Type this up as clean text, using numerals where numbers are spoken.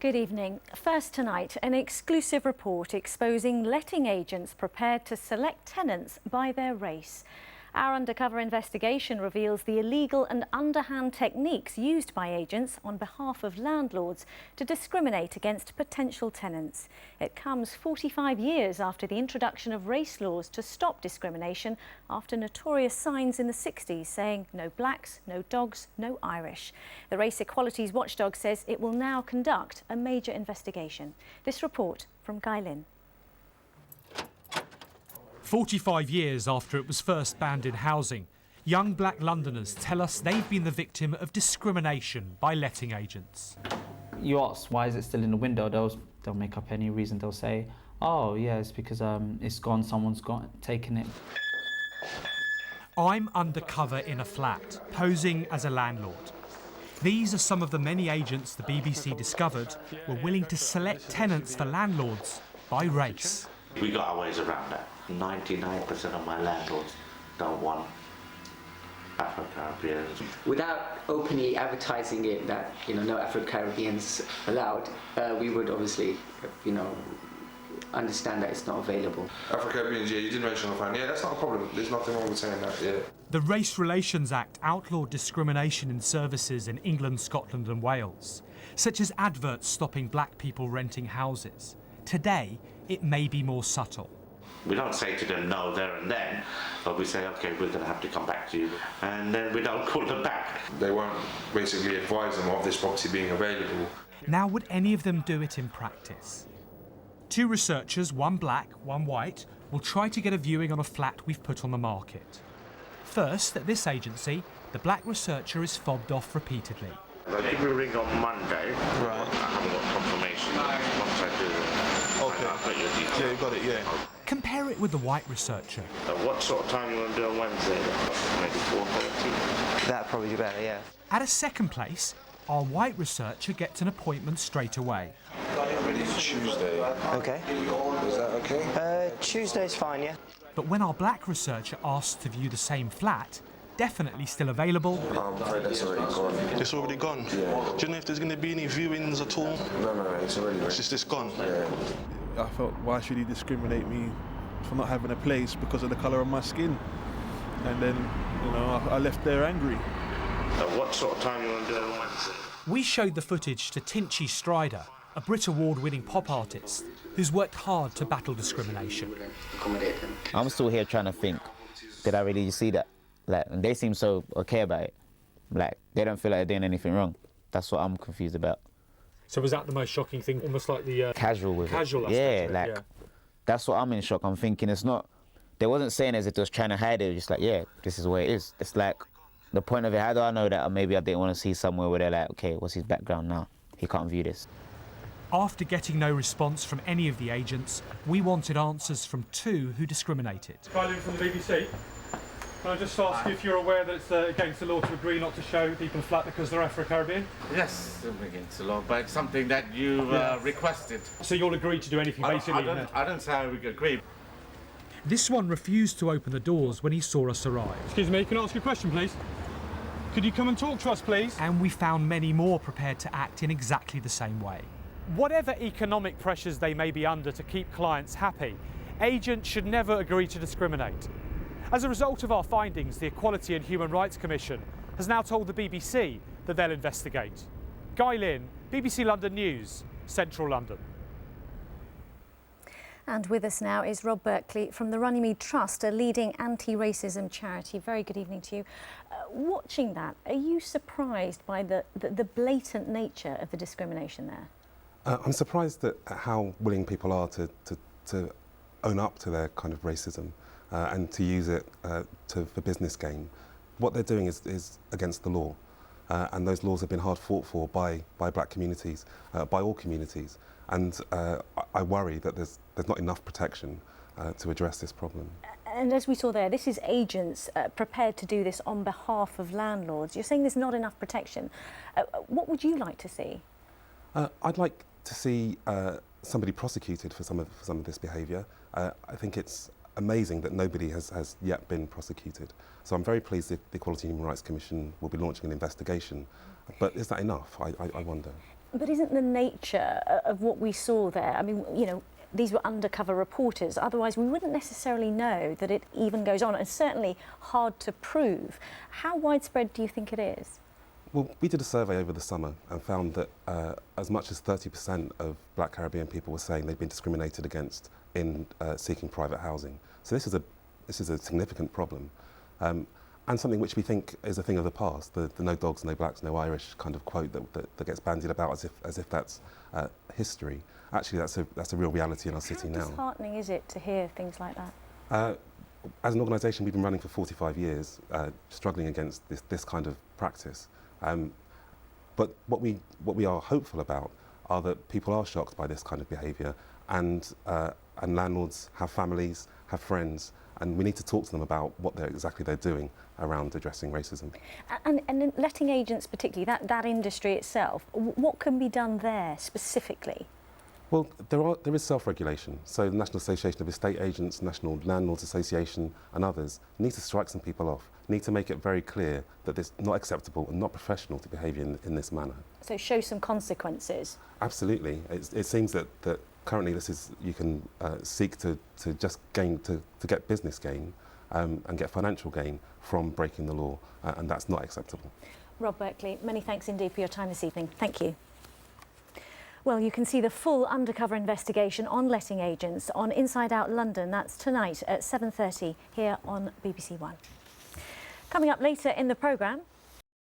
Good evening. First tonight, an exclusive report exposing letting agents prepared to select tenants by their race. Our undercover investigation reveals the illegal and underhand techniques used by agents on behalf of landlords to discriminate against potential tenants. It comes 45 years after the introduction of race laws to stop discrimination after notorious signs in the 60s saying no blacks, no dogs, no Irish. The Race Equalities Watchdog says it will now conduct a major investigation. This report from Guy Lynn. 45 years after it was first banned in housing, young black Londoners tell us they've been the victim of discrimination by letting agents. You ask, why is it still in the window? They'll make up any reason. They'll say, oh yeah, it's because it's gone, someone's taken it. I'm undercover in a flat, posing as a landlord. These are some of the many agents the BBC discovered were willing to select tenants for landlords by race. We got our ways around that. 99% of my landlords don't want Afro-Caribbeans. Without openly advertising it that no Afro-Caribbeans allowed, we would obviously understand that it's not available. Afro-Caribbeans, yeah, you did mention the fan. Yeah, that's not a problem. There's nothing wrong with saying that. Yeah. The Race Relations Act outlawed discrimination in services in England, Scotland and Wales, such as adverts stopping black people renting houses. Today, it may be more subtle. We don't say to them no there and then, but we say, OK, we're going to have to come back to you, and then we don't call them back. They won't basically advise them of this property being available. Now, would any of them do it in practice? Two researchers, one black, one white, will try to get a viewing on a flat we've put on the market. First, at this agency, the black researcher is fobbed off repeatedly. I'll give you a ring on Monday. Right. I haven't got confirmation. Once I do, okay. I'll put your details. Yeah, you got it, yeah. Compare it with the white researcher. What sort of time you want to do on Wednesday? Maybe 4:30? That'd probably be better, yeah. At a second place, our white researcher gets an appointment straight away. Tuesday. Okay. Is that okay? Tuesday's fine, yeah. But when our black researcher asks to view the same flat, definitely still available. I'm afraid that's already gone. It's already gone? Yeah. Do you know if there's going to be any viewings at all? No, it's already gone. It's just gone? Yeah. I felt, why should he discriminate me for not having a place because of the colour of my skin? And then, I left there angry. What sort of time you want to do on Wednesday? We showed the footage to Tinchy Strider, a Brit Award-winning pop artist who's worked hard to battle discrimination. I'm still here trying to think, did I really see that? And they seem so okay about it. They don't feel like they're doing anything wrong. That's what I'm confused about. So was that the most shocking thing? Almost like the casual with casual it. Aspect Yeah, that's what I'm in shock. I'm thinking it's not. They wasn't saying as if they was trying to hide it. It was just like, yeah, this is the way it is. It's like the point of it. How do I know that? Or maybe I didn't want to see somewhere where they're like, okay, what's his background now? He can't view this. After getting no response from any of the agents, we wanted answers from two who discriminated. Guy Lynn from the BBC. Can I just ask you if you're aware that it's against the law to agree not to show people a flat because they're Afro-Caribbean? Yes, it's against the law, but it's something that you requested. So you'll agree to do anything, basically? I don't say I would agree. This one refused to open the doors when he saw us arrive. Excuse me, can I ask you a question, please? Could you come and talk to us, please? And we found many more prepared to act in exactly the same way. Whatever economic pressures they may be under to keep clients happy, agents should never agree to discriminate. As a result of our findings, the Equality and Human Rights Commission has now told the BBC that they'll investigate. Guy Lynn, BBC London News, Central London. And with us now is Rob Berkeley from the Runnymede Trust, a leading anti-racism charity. Very good evening to you. Watching that, are you surprised by the blatant nature of the discrimination there? I'm surprised at how willing people are to own up to their kind of racism. And to use it for business gain. What they're doing is against the law, and those laws have been hard fought for by black communities, by all communities, and I worry that there's not enough protection to address this problem. And as we saw there, this is agents prepared to do this on behalf of landlords. You're saying there's not enough protection. What would you like to see? I'd like to see somebody prosecuted for some of this behaviour. I think it's amazing that nobody has yet been prosecuted. So I'm very pleased that the Equality and Human Rights Commission will be launching an investigation. But is that enough? I wonder. But isn't the nature of what we saw there, I mean, you know, these were undercover reporters, otherwise we wouldn't necessarily know that it even goes on, and certainly hard to prove. How widespread do you think it is? Well, we did a survey over the summer and found that as much as 30% of Black Caribbean people were saying they've been discriminated against in seeking private housing. So this is a significant problem. And something which we think is a thing of the past, the no dogs, no blacks, no Irish kind of quote that gets bandied about as if that's history. Actually, that's a real reality in our city now. How disheartening is it to hear things like that? As an organisation, we've been running for 45 years, struggling against this kind of practice. But what we are hopeful about are that people are shocked by this kind of behaviour, and landlords have families, have friends, and we need to talk to them about what exactly they're doing around addressing racism. And in letting agents particularly, that industry itself, what can be done there specifically? Well, there is self-regulation. So the National Association of Estate Agents, National Landlords Association and others need to strike some people off, need to make it very clear that it's not acceptable and not professional to behave in this manner. So show some consequences? Absolutely. It seems that currently you can seek to just gain, to get business gain and get financial gain from breaking the law, and that's not acceptable. Rob Berkeley, many thanks indeed for your time this evening. Thank you. Well, you can see the full undercover investigation on letting agents on Inside Out London. That's tonight at 7:30 here on BBC One. Coming up later in the programme,